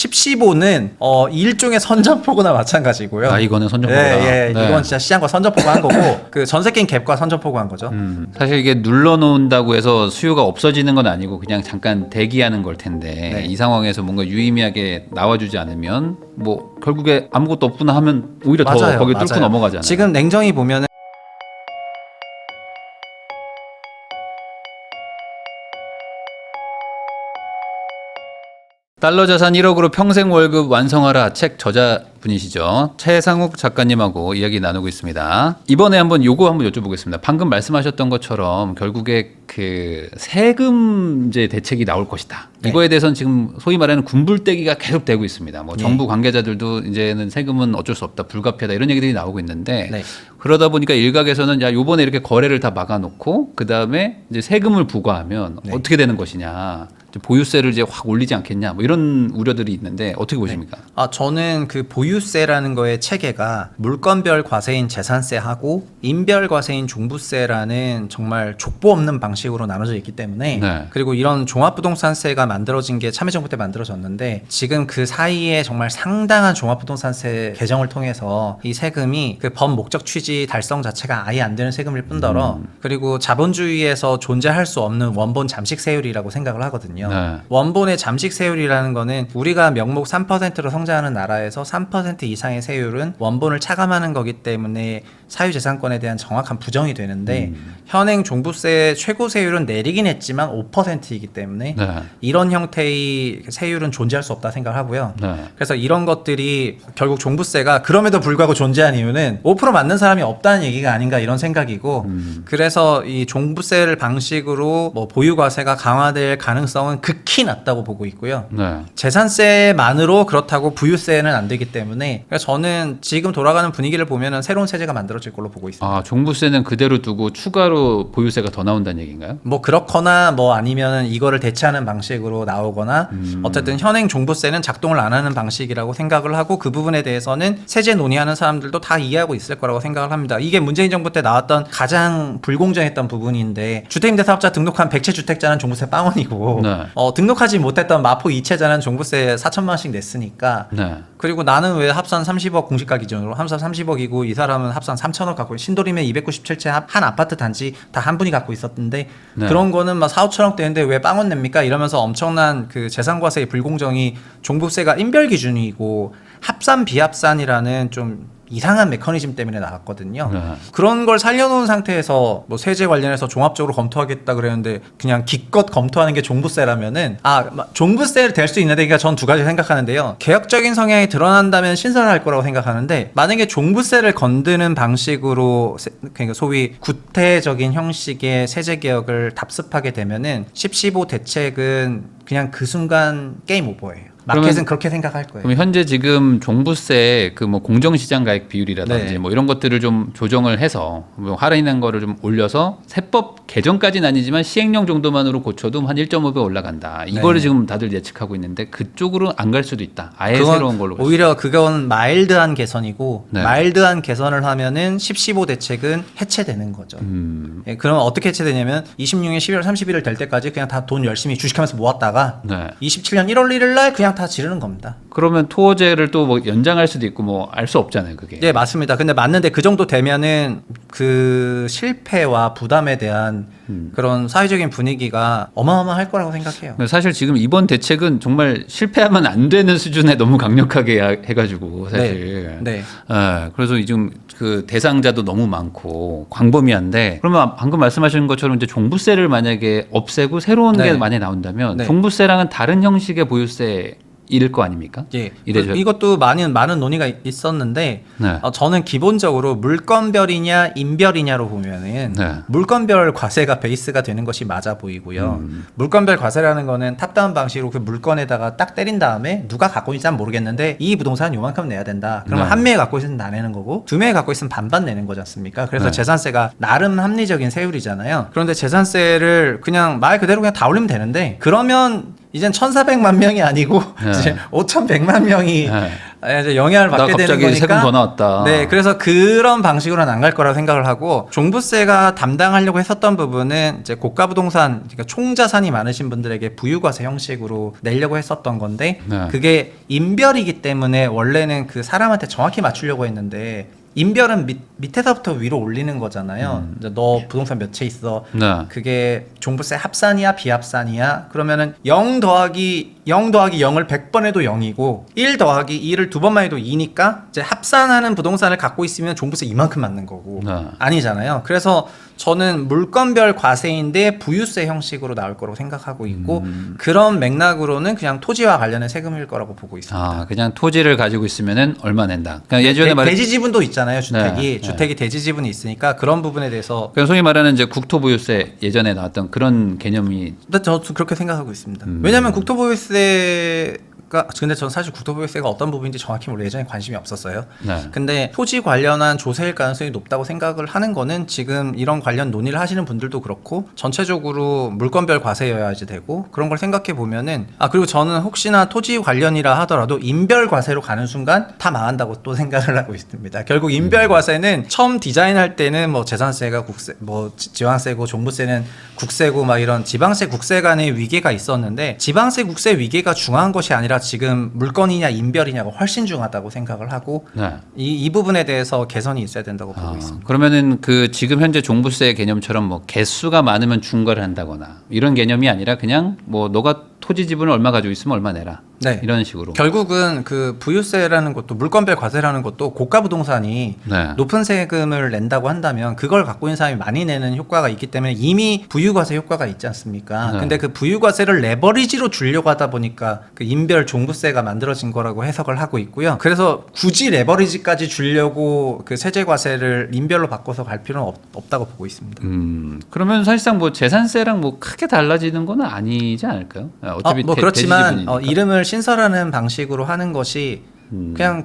1015는 일종의 선전포고나 마찬가지고요. 아, 이거는 선전포고다. 네, 네. 이건 진짜 시장과 선전포고 한 거고 그 전세 게임 갭과 선전포고 한 거죠. 사실 이게 눌러놓는다고 해서 수요가 없어지는 건 아니고 그냥 잠깐 대기하는 걸 텐데 네. 이 상황에서 뭔가 유의미하게 나와주지 않으면 뭐 결국에 아무것도 없구나 하면 오히려 더 맞아요, 거기 뚫고 맞아요. 넘어가잖아요. 지금 냉정히 보면은 달러 자산 1억으로 평생 월급 완성하라 책 저자분이시죠. 최상욱 작가님하고 이야기 나누고 있습니다. 이번에 요거 한번 여쭤보겠습니다. 방금 말씀하셨던 것처럼 결국에 그 세금제 대책이 나올 것이다. 네. 이거에 대해서는 지금 소위 말하는 군불대기가 계속 되고 있습니다. 뭐 네. 정부 관계자들도 이제는 세금은 어쩔 수 없다, 불가피하다 이런 얘기들이 나오고 있는데 네. 그러다 보니까 일각에서는 야 요번에 이렇게 거래를 다 막아놓고 그 다음에 이제 세금을 부과하면 네. 어떻게 되는 것이냐. 보유세를 이제 확 올리지 않겠냐 뭐 이런 우려들이 있는데 어떻게 보십니까? 저는 그 보유세라는 거의 체계가 물건별 과세인 재산세하고 인별 과세인 종부세라는 정말 족보 없는 방식으로 나눠져 있기 때문에 네. 그리고 이런 종합부동산세가 만들어진 게 참여정부 때 만들어졌는데 지금 그 사이에 정말 상당한 종합부동산세 개정을 통해서 이 세금이 그 법 목적 취지 달성 자체가 아예 안 되는 세금일 뿐더러 그리고 자본주의에서 존재할 수 없는 원본 잠식 세율이라고 생각을 하거든요. 네. 원본의 잠식 세율이라는 거는 우리가 명목 3%로 성장하는 나라에서 3% 이상의 세율은 원본을 차감하는 거기 때문에 사유재산권에 대한 정확한 부정이 되는데 현행 종부세 최고 세율은 내리긴 했지만 5%이기 때문에 네. 이런 형태의 세율은 존재할 수 없다 생각하고요. 네. 그래서 이런 것들이 결국 종부세가 그럼에도 불구하고 존재한 이유는 5% 맞는 사람이 없다는 얘기가 아닌가 이런 생각이고 그래서 이 종부세를 방식으로 뭐 보유과세가 강화될 가능성은 극히 낮다고 보고 있고요. 네. 재산세만으로 그렇다고 부유세는 안 되기 때문에 그래서 저는 지금 돌아가는 분위기를 보면은 새로운 체제가 만들어질 걸로 보고 있습니다. 아, 종부세는 그대로 두고 추가로 보유세가 더 나온다는 얘기인가요? 뭐 그렇거나 뭐 아니면은 이거를 대체하는 방식으로 나오거나 어쨌든 현행 종부세는 작동을 안 하는 방식이라고 생각을 하고 그 부분에 대해서는 세제 논의하는 사람들도 다 이해하고 있을 거라고 생각을 합니다. 이게 문재인 정부 때 나왔던 가장 불공정했던 부분인데 주택임대사업자 등록한 100채 주택자는 종부세 빵원이고 네. 등록하지 못했던 마포 2채자는 종부세 4천만 원씩 냈으니까 네. 그리고 나는 왜 합산 30억 공시가 기준으로 합산 30억이고 이 사람은 합산 3천억 갖고 신도림에 297채 한 아파트 단지 다 한 분이 갖고 있었는데 네. 그런 거는 막 4, 5천억 되는데 왜 빵원 냅니까? 이러면서 엄청난 그 재산과세의 불공정이 종부세가 인별 기준이고 합산 비합산이라는 좀 이상한 메커니즘 때문에 나왔거든요. 네. 그런 걸 살려놓은 상태에서 뭐 세제 관련해서 종합적으로 검토하겠다 그랬는데 그냥 기껏 검토하는 게 종부세라면은 종부세 될 수 있는데 그러니까 전 두 가지 생각하는데요. 개혁적인 성향이 드러난다면 신설할 거라고 생각하는데 만약에 종부세를 건드는 방식으로 그러니까 소위 구태적인 형식의 세제 개혁을 답습하게 되면은 10.15 대책은 그냥 그 순간 게임 오버예요. 마켓은 그렇게 생각할 거예요. 그럼 현재 지금 종부세 그 뭐 공정시장 가액 비율이라든지 네. 뭐 이런 것들을 좀 조정을 해서 뭐 할인한 거를 좀 올려서 세법 개정까지는 아니지만 시행령 정도만으로 고쳐도 한 1.5배 올라간다. 이거를 네. 지금 다들 예측하고 있는데 그쪽으로 안 갈 수도 있다. 아예 그건 새로운 걸로. 오히려 그건 마일드한 개선이고 네. 마일드한 개선을 하면은 10.15 대책은 해체되는 거죠. 예, 그러면 어떻게 해체되냐면 26년 12월 31일 될 때까지 그냥 다 돈 열심히 주식하면서 모았다가 네. 27년 1월 1일 날 그냥 다 지르는 겁니다. 그러면 토어제를 또 뭐 연장할 수도 있고 뭐 알 수 없잖아요, 그게. 네, 맞습니다. 근데 맞는데 그 정도 되면은 그 실패와 부담에 대한 그런 사회적인 분위기가 어마어마할 거라고 생각해요. 사실 지금 이번 대책은 정말 실패하면 안 되는 수준에 너무 강력하게 해가지고 사실. 네. 예, 그래서 지금 그 대상자도 너무 많고 광범위한데 그러면 방금 말씀하신 것처럼 이제 종부세를 만약에 없애고 새로운 네. 게 만약에 나온다면 네. 종부세랑은 다른 형식의 보유세 일 거 아닙니까? 예. 이래저- 이것도 많은 논의가 있었는데 네. 저는 기본적으로 물건별이냐 인별이냐로 보면은 네. 물건별 과세가 베이스가 되는 것이 맞아 보이고요. 물건별 과세라는 거는 탑다운 방식으로 그 물건에다가 딱 때린 다음에 누가 갖고 있는지 모르겠는데 이 부동산 요만큼 내야 된다. 그러면 네. 한 명이 갖고 있으면 다 내는 거고 두 명이 갖고 있으면 반반 내는 거지 않습니까? 그래서 네. 재산세가 나름 합리적인 세율이잖아요. 그런데 재산세를 그냥 말 그대로 그냥 다 올리면 되는데 그러면 이젠 1,400만 명이 아니고 네. 이제 5,100만 명이 네. 이제 영향을 나 받게 되는 갑자기 거니까. 세금 더 나왔다. 네, 그래서 그런 방식으로는 안 갈 거라고 생각을 하고 종부세가 담당하려고 했었던 부분은 이제 고가 부동산, 그러니까 총자산이 많으신 분들에게 부유과세 형식으로 내려고 했었던 건데 네. 그게 인별이기 때문에 원래는 그 사람한테 정확히 맞추려고 했는데. 인별은 밑에서부터 위로 올리는 거잖아요. 이제 너 부동산 몇 채 있어. 네. 그게 종부세 합산이야 비합산이야? 그러면은 0 더하기 0을 100번 해도 0이고 1 더하기 2를 2번만 해도 2니까 이제 합산하는 부동산을 갖고 있으면 종부세 이만큼 맞는 거고 네. 아니잖아요. 그래서 저는 물건별 과세인데 부유세 형식으로 나올 거라고 생각하고 있고 그런 맥락으로는 그냥 토지와 관련된 세금일 거라고 보고 있습니다. 아, 그냥 토지를 가지고 있으면은 얼마 낸다. 그러니까 예전에 말했 대지 지분도 있잖아요. 주택이 네, 네. 주택이 대지 지분이 있으니까 그런 부분에 대해서 그러니까 소위 말하는 이제 국토부유세 예전에 나왔던 그런 개념이 근데 저도 그렇게 생각하고 있습니다. 왜냐하면 국토보유세가 근데 저는 사실 국토보유세가 어떤 부분인지 정확히 몰라 예전에 관심이 없었어요. 네. 근데 토지 관련한 조세일 가능성이 높다고 생각을 하는 거는 지금 이런 관련 논의를 하시는 분들도 그렇고 전체적으로 물건별 과세여야지 되고 그런 걸 생각해 보면은 그리고 저는 혹시나 토지 관련이라 하더라도 인별 과세로 가는 순간 다 망한다고 또 생각을 하고 있습니다. 결국 인별 과세는 처음 디자인할 때는 뭐 재산세가 국세, 뭐 지방세고 종부세는 국세고 막 이런 지방세 국세 간의 위계가 있었는데 지방세 국세 위계가 중요한 것이 아니라 지금 물건이냐 인별이냐가 훨씬 중요하다고 생각을 하고 네. 이 부분에 대해서 개선이 있어야 된다고 보고 있습니다. 그러면은 그 지금 현재 종부세 개념처럼 뭐 개수가 많으면 중과를 한다거나 이런 개념이 아니라 그냥 뭐 너가 토지 지분을 얼마 가지고 있으면 얼마 내라. 네. 이런 식으로. 결국은 그 부유세라는 것도 물건별 과세라는 것도 고가 부동산이 네. 높은 세금을 낸다고 한다면 그걸 갖고 있는 사람이 많이 내는 효과가 있기 때문에 이미 부유과세 효과가 있지 않습니까? 네. 근데 그 부유과세를 레버리지로 주려고 하다 보니까 그 인별 종부세가 만들어진 거라고 해석을 하고 있고요. 그래서 굳이 레버리지까지 주려고 그 세제과세를 인별로 바꿔서 갈 필요는 없다고 보고 있습니다. 그러면 사실상 뭐 재산세랑 뭐 크게 달라지는 건 아니지 않을까요? 어차피 뭐 대지 그렇지만 지분이니까. 이름을 신설하는 방식으로 하는 것이 그냥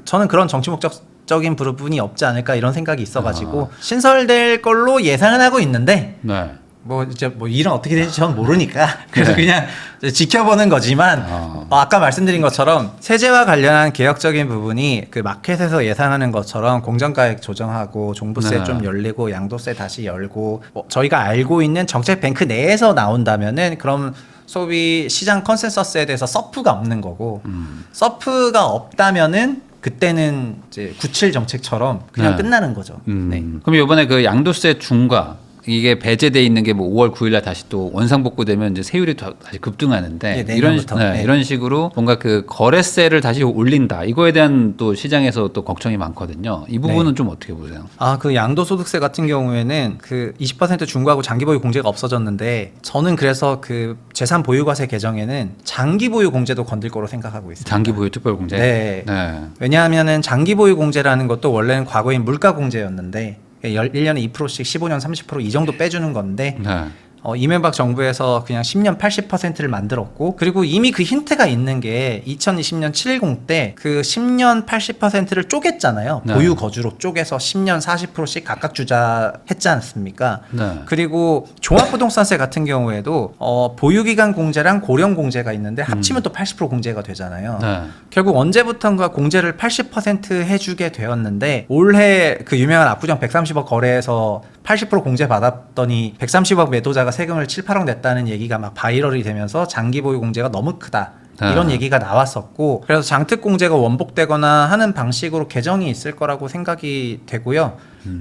저는 그런 정치 목적적인 부분이 없지 않을까 이런 생각이 있어가지고 신설될 걸로 예상은 하고 있는데 네. 뭐 이제 뭐 일은 어떻게 될지 전 모르니까 그래서 그냥 지켜보는 거지만 아까 말씀드린 것처럼 세제와 관련한 개혁적인 부분이 그 마켓에서 예상하는 것처럼 공정가액 조정하고 종부세 네. 좀 열리고 양도세 다시 열고 저희가 알고 있는 정책 뱅크 내에서 나온다면은 그럼 소비 시장 컨센서스에 대해서 서프가 없는 거고 서프가 없다면은 그때는 이제 97 정책처럼 그냥 네. 끝나는 거죠. 네. 그럼 이번에 그 양도세 중과 이게 배제돼 있는 게 뭐 5월 9일 날 다시 또 원상복구되면 이제 세율이 다시 급등하는데 네, 이런 내년부터. 네. 이런 식으로 뭔가 그 거래세를 다시 올린다. 이거에 대한 또 시장에서 또 걱정이 많거든요. 이 부분은 좀 어떻게 보세요? 그 양도소득세 같은 경우에는 그 20% 중과하고 장기보유 공제가 없어졌는데 저는 그래서 그 재산 보유과세 개정에는 장기보유 공제도 건들 거로 생각하고 있습니다. 장기보유 특별공제. 네. 네. 왜냐하면은 장기보유 공제라는 것도 원래는 과거엔 물가 공제였는데 1년에 2%씩 15년 30% 이 정도 빼주는 건데 네. 이명박 정부에서 그냥 10년 80%를 만들었고 그리고 이미 그 힌트가 있는 게 2020년 710 때 그 10년 80%를 쪼갰잖아요. 네. 보유 거주로 쪼개서 10년 40%씩 각각 주자 했지 않습니까? 네. 그리고 종합부동산세 같은 경우에도 보유기간 공제랑 고령 공제가 있는데 합치면 또 80% 공제가 되잖아요. 네. 결국 언제부턴가 공제를 80% 해주게 되었는데 올해 그 유명한 압구정 130억 거래에서 80% 공제 받았더니 130억 매도자가 세금을 7, 8억 냈다는 얘기가 막 바이럴이 되면서 장기 보유 공제가 너무 크다. 이런 얘기가 나왔었고 그래서 장특 공제가 원복되거나 하는 방식으로 개정이 있을 거라고 생각이 되고요.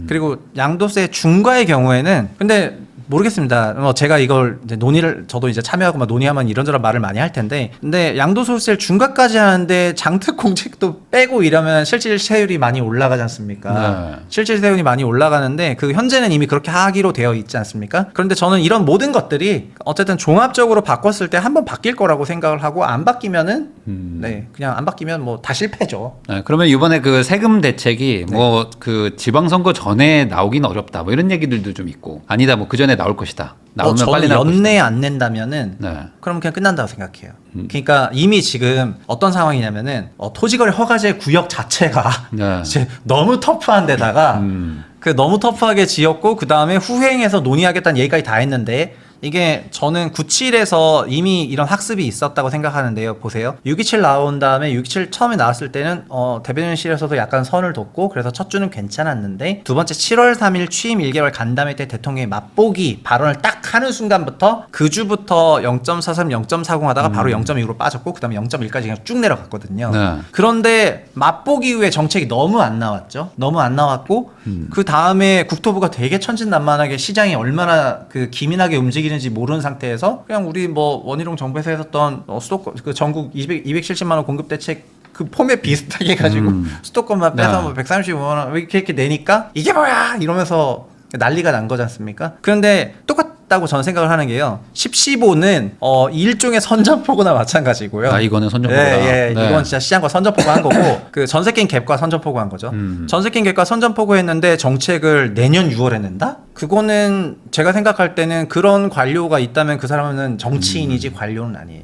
그리고 양도세 중과의 경우에는 근데 모르겠습니다. 제가 이걸 이제 저도 이제 참여하고 막 논의하면 이런저런 말을 많이 할 텐데, 근데 양도소득세를 중과까지 하는데 장특 공제도 빼고 이러면 실질세율이 많이 올라가지 않습니까? 네. 실질세율이 많이 올라가는데 그 현재는 이미 그렇게 하기로 되어 있지 않습니까? 그런데 저는 이런 모든 것들이 어쨌든 종합적으로 바꿨을 때 한번 바뀔 거라고 생각을 하고 안 바뀌면은 네 그냥 안 바뀌면 뭐 다 실패죠. 네, 그러면 이번에 그 세금 대책이 뭐 그 지방선거 전에 나오긴 어렵다 뭐 이런 얘기들도 좀 있고 아니다 뭐 그 전에 나올 것이다. 나오면 저는 빨리 나올 연내 것이다. 안 낸다면은 네. 그럼 그냥 끝난다고 생각해요. 그러니까 이미 지금 어떤 상황이냐면은 토지거래 허가제 구역 자체가 네. 이제 너무 터프한 데다가 그 너무 터프하게 지었고 그 다음에 후행해서 논의하겠다는 얘기까지 다 했는데 이게 저는 97에서 이미 이런 학습이 있었다고 생각하는데요. 보세요. 627 나온 다음에 627 처음에 나왔을 때는 대변인실에서도 약간 선을 뒀고 그래서 첫 주는 괜찮았는데 두 번째 7월 3일 취임 1개월 간담회 때 대통령이 맛보기 발언을 딱 하는 순간부터 그 주부터 0.43, 0.40 하다가 바로 0.2로 빠졌고 그다음에 0.1까지 그냥 쭉 내려갔거든요. 네. 그런데 맛보기 이후에 정책이 너무 안 나왔죠. 너무 안 나왔고 그 다음에 국토부가 되게 천진난만하게 시장이 얼마나 그 기민하게 움직이는지 모르는 상태에서 그냥 우리 뭐 원희룡 정부에서 했었던 수도권 그 전국 270만 원 공급 대책 그 폼에 비슷하게 해가지고 수도권만 빼서 네. 뭐 135만 원 이렇게 내니까 이게 뭐야 이러면서 난리가 난 거지 않습니까? 그런데 똑같다고 저는 생각을 하는 게요. 10.15는 일종의 선전포고나 마찬가지고요. 아, 이거는 선전포고다. 네. 네. 이건 진짜 시장과 선전포고 한 거고 그 전세낀 갭과 선전포고 한 거죠. 전세낀 갭과 선전포고 했는데 정책을 내년 6월에 낸다? 그거는 제가 생각할 때는 그런 관료가 있다면 그 사람은 정치인이지 관료는 아니에요.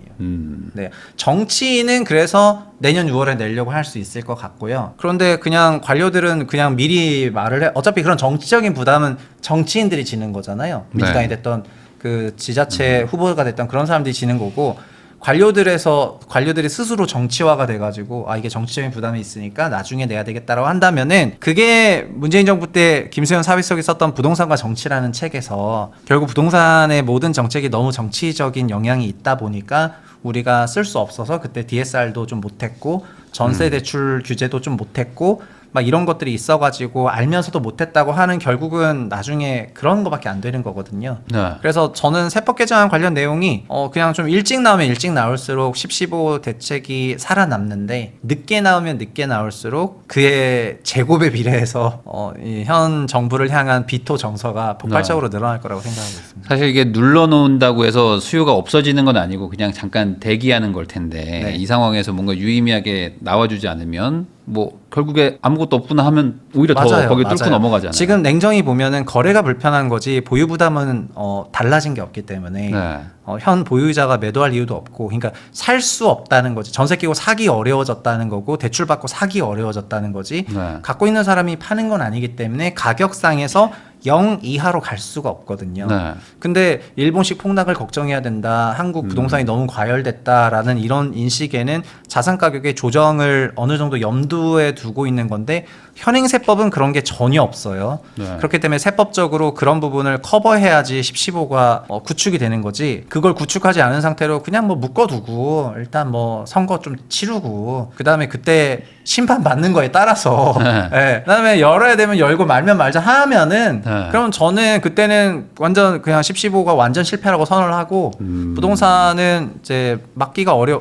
네, 정치인은 그래서 내년 6월에 내려고 할 수 있을 것 같고요. 그런데 그냥 관료들은 그냥 미리 말을 해. 어차피 그런 정치적인 부담은 정치인들이 지는 거잖아요. 민주당이 됐던 그 지자체 후보가 됐던 그런 사람들이 지는 거고 관료들이 스스로 정치화가 돼가지고 이게 정치적인 부담이 있으니까 나중에 내야 되겠다라고 한다면은 그게 문재인 정부 때 김수현 사회석이 썼던 부동산과 정치라는 책에서 결국 부동산의 모든 정책이 너무 정치적인 영향이 있다 보니까 우리가 쓸 수 없어서 그때 DSR도 좀 못했고 전세 대출 규제도 좀 못했고 막 이런 것들이 있어가지고 알면서도 못했다고 하는 결국은 나중에 그런 거밖에 안 되는 거거든요. 네. 그래서 저는 세법 개정안 관련 내용이 그냥 좀 일찍 나오면 일찍 나올수록 10.15 대책이 살아남는데 늦게 나오면 늦게 나올수록 그의 제곱에 비례해서 이 현 정부를 향한 비토 정서가 폭발적으로 늘어날 거라고 생각하고 있습니다. 사실 이게 눌러놓는다고 해서 수요가 없어지는 건 아니고 그냥 잠깐 대기하는 걸 텐데 네. 이 상황에서 뭔가 유의미하게 나와주지 않으면 뭐 결국에 아무것도 없구나 하면 오히려 더 거기 뚫고 넘어가잖아요. 지금 냉정히 보면은 거래가 불편한 거지 보유 부담은 달라진 게 없기 때문에 네. 현 보유자가 매도할 이유도 없고 그러니까 살 수 없다는 거지. 전세 끼고 사기 어려워졌다는 거고 대출 받고 사기 어려워졌다는 거지. 네. 갖고 있는 사람이 파는 건 아니기 때문에 가격상에서 0 이하로 갈 수가 없거든요. 네. 근데 일본식 폭락을 걱정해야 된다. 한국 부동산이 너무 과열됐다라는 이런 인식에는 자산 가격의 조정을 어느 정도 염두에 두고 있는 건데 현행세법은 그런 게 전혀 없어요. 네. 그렇기 때문에 세법적으로 그런 부분을 커버해야지 10.15가 구축이 되는 거지. 그걸 구축하지 않은 상태로 그냥 뭐 묶어두고 일단 뭐 선거 좀 치르고 그다음에 그때 심판 받는 거에 따라서 예. 그다음에 열어야 되면 열고 말면 말자 하면은 네. 그럼 저는 그때는 완전 그냥 10.15가 완전 실패라고 선언을 하고 부동산은 이제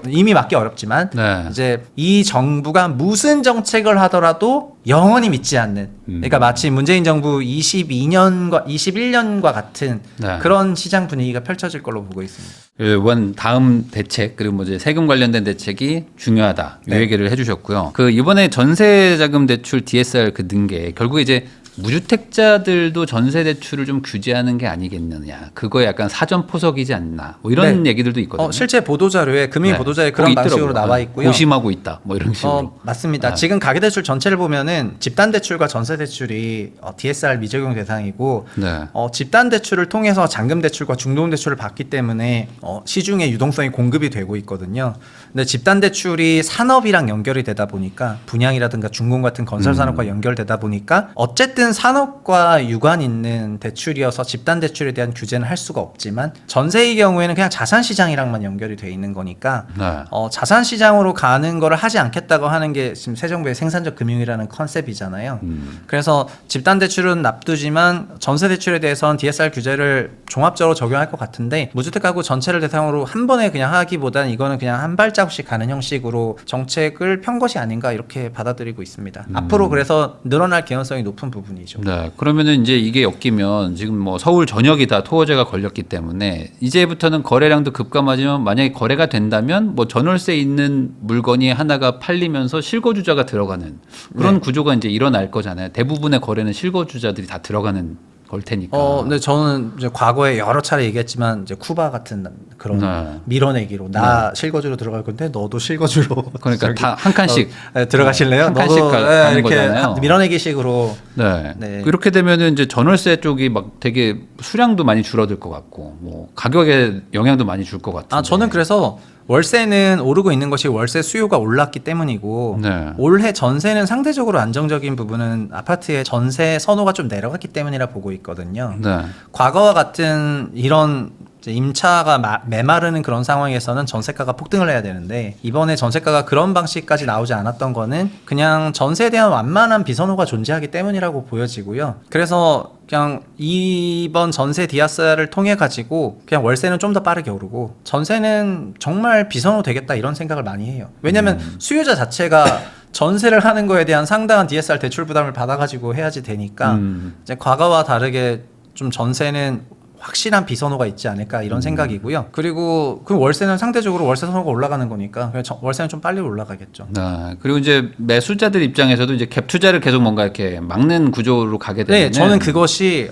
이미 막기 어렵지만 네. 이제 이 정부가 무슨 정책을 하더라도 영원히 믿지 않는 그러니까 마치 문재인 정부 21년과 같은 네. 그런 시장 분위기가 펼쳐질 걸로 보고 있습니다. 이번 다음 대책 그리고 뭐 이제 세금 관련된 대책이 중요하다 이 네. 얘기를 해주셨고요. 그 이번에 전세자금 대출 DSR 그 는 게 결국에 이제 무주택자들도 전세 대출을 좀 규제하는 게 아니겠느냐. 그거에 약간 사전 포석이지 않나. 뭐 이런 네. 얘기들도 있거든요. 실제 보도자료에 금융 네. 보도자료에 거기 그런 있더라고요. 방식으로 나와 있고요. 고심하고 있다. 뭐 이런 식으로. 맞습니다. 네. 지금 가계대출 전체를 보면은 집단대출과 전세대출이 DSR 미적용 대상이고 네. 집단대출을 통해서 잔금대출과 중도금대출을 받기 때문에 시중에 유동성이 공급이 되고 있거든요. 근데 집단대출이 산업이랑 연결이 되다 보니까 분양이라든가 준공 같은 건설산업과 연결되다 보니까 어쨌든 산업과 유관 있는 대출이어서 집단대출에 대한 규제는 할 수가 없지만 전세의 경우에는 그냥 자산시장이랑만 연결이 돼 있는 거니까 네. 자산시장으로 가는 거를 하지 않겠다고 하는 게 지금 새 정부의 생산적 금융이라는 컨셉이잖아요. 그래서 집단대출은 납두지만 전세대출에 대해서는 DSR 규제를 종합적으로 적용할 것 같은데 무주택 가구 전체를 대상으로 한 번에 그냥 하기보다는 이거는 그냥 한 발자국씩 가는 형식으로 정책을 편 것이 아닌가 이렇게 받아들이고 있습니다. 앞으로 그래서 늘어날 개연성이 높은 부분이죠. 네. 그러면은 이제 이게 엮이면 지금 뭐 서울 전역이 다 토호제가 걸렸기 때문에 이제부터는 거래량도 급감하지만 만약에 거래가 된다면 뭐 전월세 있는 물건이 하나가 팔리면서 실거주자가 들어가는 그런 네. 구조가 이제 일어날 거잖아요. 대부분의 거래는 실거주자들이 다 들어가는 걸 테니까. 근데 저는 이제 과거에 여러 차례 얘기했지만 이제 쿠바 같은 그런 네. 밀어내기로 나 실거주로 들어갈 건데 너도 실거주로 그러니까 저기, 다 한 칸씩 들어가실래요? 한 칸씩 너도 가는 이렇게 거잖아요. 밀어내기식으로 네. 네. 이렇게 되면은 이제 전월세 쪽이 막 되게 수량도 많이 줄어들 것 같고 뭐 가격에 영향도 많이 줄 것 같은데. 저는 그래서 월세는 오르고 있는 것이 월세 수요가 올랐기 때문이고 네. 올해 전세는 상대적으로 안정적인 부분은 아파트의 전세 선호가 좀 내려갔기 때문이라 보고 있거든요. 네. 과거와 같은 이런 이제 임차가 메마르는 그런 상황에서는 전세가가 폭등을 해야 되는데 이번에 전세가가 그런 방식까지 나오지 않았던 거는 그냥 전세에 대한 완만한 비선호가 존재하기 때문이라고 보여지고요. 그래서 그냥 이번 전세 디아스를 통해 가지고 그냥 월세는 좀 더 빠르게 오르고 전세는 정말 비선호 되겠다 이런 생각을 많이 해요. 왜냐하면 수요자 자체가 전세를 하는 거에 대한 상당한 DSR 대출 부담을 받아가지고 해야지 되니까 이제 과거와 다르게 좀 전세는 확실한 비선호가 있지 않을까 이런 생각이고요. 그리고 그 월세는 상대적으로 월세 선호가 올라가는 거니까 월세는 좀 빨리 올라가겠죠. 네. 그리고 이제 매수자들 입장에서도 이제 갭 투자를 계속 뭔가 이렇게 막는 구조로 가게 되면 네, 저는 그것이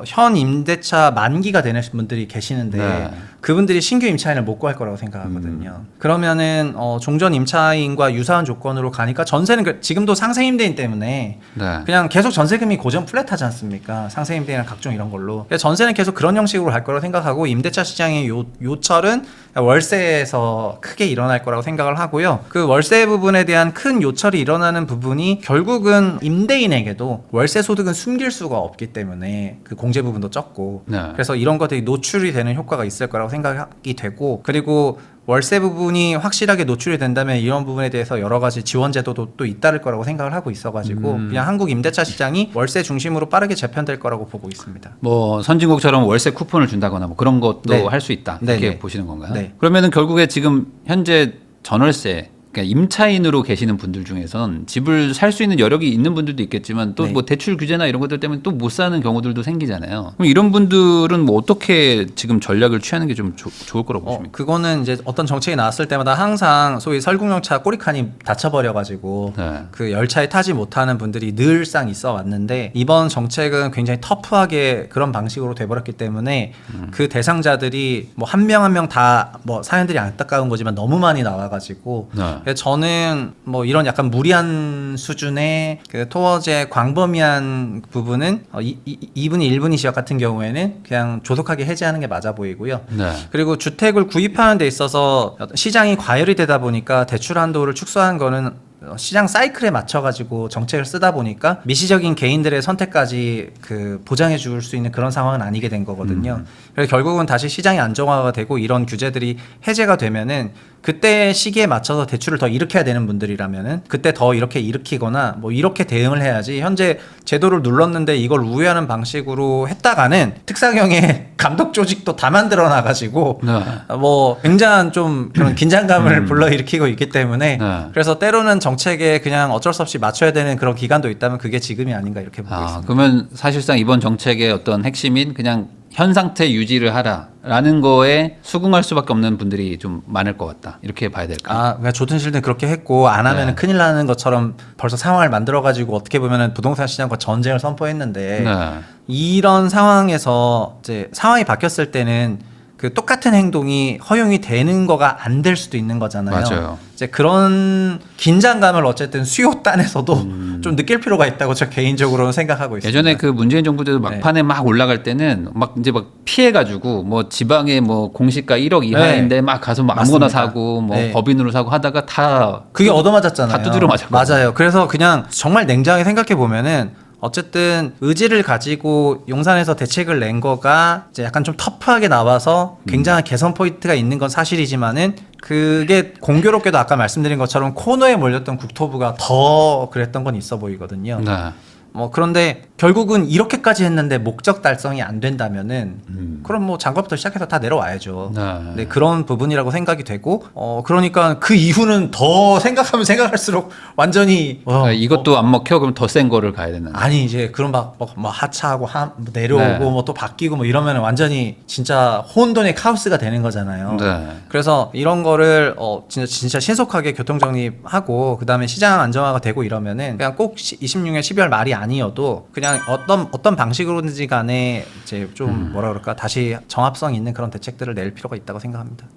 현 임대차 만기가 되는 분들이 계시는데 네. 그분들이 신규 임차인을 못 구할 거라고 생각하거든요. 그러면은 종전 임차인과 유사한 조건으로 가니까 전세는 지금도 상생 임대인 때문에 네. 그냥 계속 전세금이 고정 플랫하지 않습니까? 상생 임대인이나 각종 이런 걸로. 그래서 전세는 계속 그런 형식으로 갈 거라고 생각하고 임대차 시장의 요철은 월세에서 크게 일어날 거라고 생각을 하고요. 그 월세 부분에 대한 큰 요철이 일어나는 부분이 결국은 임대인에게도 월세 소득은 숨길 수가 없기 때문에 그 공제 부분도 적고 네. 그래서 이런 것들이 노출이 되는 효과가 있을 거라고 생각이 되고 그리고 월세 부분이 확실하게 노출이 된다면 이런 부분에 대해서 여러 가지 지원 제도도 또 잇따를 거라고 생각을 하고 있어가지고 그냥 한국 임대차 시장이 월세 중심으로 빠르게 재편될 거라고 보고 있습니다. 뭐 선진국처럼 월세 쿠폰을 준다거나 뭐 그런 것도 네. 할 수 있다 이렇게 네, 네. 보시는 건가요? 네. 그러면은 결국에 지금 현재 전월세 그러니까 임차인으로 계시는 분들 중에선 집을 살 수 있는 여력이 있는 분들도 있겠지만 또 네. 뭐 대출 규제나 이런 것들 때문에 또 못 사는 경우들도 생기잖아요. 그럼 이런 분들은 뭐 어떻게 지금 전략을 취하는 게 좀 좋을 거라고 보십니까? 그거는 이제 어떤 정책이 나왔을 때마다 항상 소위 설국열차 꼬리칸이 닫혀버려가지고 네. 그 열차에 타지 못하는 분들이 늘상 있어 왔는데 이번 정책은 굉장히 터프하게 그런 방식으로 돼버렸기 때문에 그 대상자들이 뭐 한 명 한 명 다 뭐 사연들이 안타까운 거지만 너무 많이 나와가지고 네. 그래서 저는 뭐 이런 약간 무리한 수준의 그 토어제 광범위한 부분은 2분위 1분위 지역 같은 경우에는 그냥 조속하게 해제하는 게 맞아 보이고요. 네. 그리고 주택을 구입하는 데 있어서 시장이 과열이 되다 보니까 대출 한도를 축소한 거는 시장 사이클에 맞춰가지고 정책을 쓰다 보니까 미시적인 개인들의 선택까지 그 보장해 줄 수 있는 그런 상황은 아니게 된 거거든요. 그래서 결국은 다시 시장이 안정화가 되고 이런 규제들이 해제가 되면은 그때 시기에 맞춰서 대출을 더 일으켜야 되는 분들이라면은 그때 더 이렇게 일으키거나 뭐 이렇게 대응을 해야지 현재 제도를 눌렀는데 이걸 우회하는 방식으로 했다가는 특사경의 감독 조직도 다 만들어 놔가지고 네. 뭐 굉장한 좀 그런 긴장감을 불러일으키고 있기 때문에 네. 그래서 때로는 정책에 그냥 어쩔 수 없이 맞춰야 되는 그런 기간도 있다면 그게 지금이 아닌가 이렇게 보고 있습니다. 그러면 사실상 이번 정책의 어떤 핵심인 그냥 현 상태 유지를 하라라는 거에 수긍할 수밖에 없는 분들이 좀 많을 것 같다. 이렇게 봐야 될까요? 그냥 좋든 싫든 그렇게 했고 안 하면은 네. 큰일 나는 것처럼 벌써 상황을 만들어 가지고 어떻게 보면은 부동산 시장과 전쟁을 선포했는데 네. 이런 상황에서 이제 상황이 바뀌었을 때는 그 똑같은 행동이 허용이 되는 거가 안 될 수도 있는 거잖아요. 맞아요. 이제 그런 긴장감을 어쨌든 수요단에서도 좀 느낄 필요가 있다고 저 개인적으로는 생각하고 있습니다. 예전에 그 문재인 정부 때도 막판에 막 올라갈 때는 막 이제 막 피해가지고 뭐 지방에 뭐 공시가 1억 이하인데 막 가서 뭐 아무거나 맞습니다. 사고 뭐 네. 법인으로 사고 하다가 다 그게 얻어맞았잖아요. 다 두드려 맞았거든요. 맞아요. 그래서 그냥 정말 냉정하게 생각해 보면은 어쨌든 의지를 가지고 용산에서 대책을 낸 거가 이제 약간 좀 터프하게 나와서 굉장한 개선 포인트가 있는 건 사실이지만은 그게 공교롭게도 아까 말씀드린 것처럼 코너에 몰렸던 국토부가 더 그랬던 건 있어 보이거든요. 네. 뭐 그런데 결국은 이렇게까지 했는데 목적 달성이 안 된다면은 그럼 뭐 장관부터 시작해서 다 내려와야죠. 네. 네, 그런 부분이라고 생각이 되고 그러니까 그 이후는 더 생각하면 생각할수록 완전히 그러니까 이것도 안 먹혀 그럼 더 센 거를 가야 되는. 아니 이제 그런 뭐 하차하고 뭐 내려오고 네. 뭐 또 바뀌고 뭐 이러면 완전히 진짜 혼돈의 카오스가 되는 거잖아요. 네. 그래서 이런 거를 진짜 신속하게 교통 정립하고 그다음에 시장 안정화가 되고 이러면은 그냥 꼭 26년 12월 말이 아니어도 그냥 그냥 어떤 방식으로든지 간에 이제 좀 뭐라 그럴까 다시 정합성 있는 그런 대책들을 낼 필요가 있다고 생각합니다.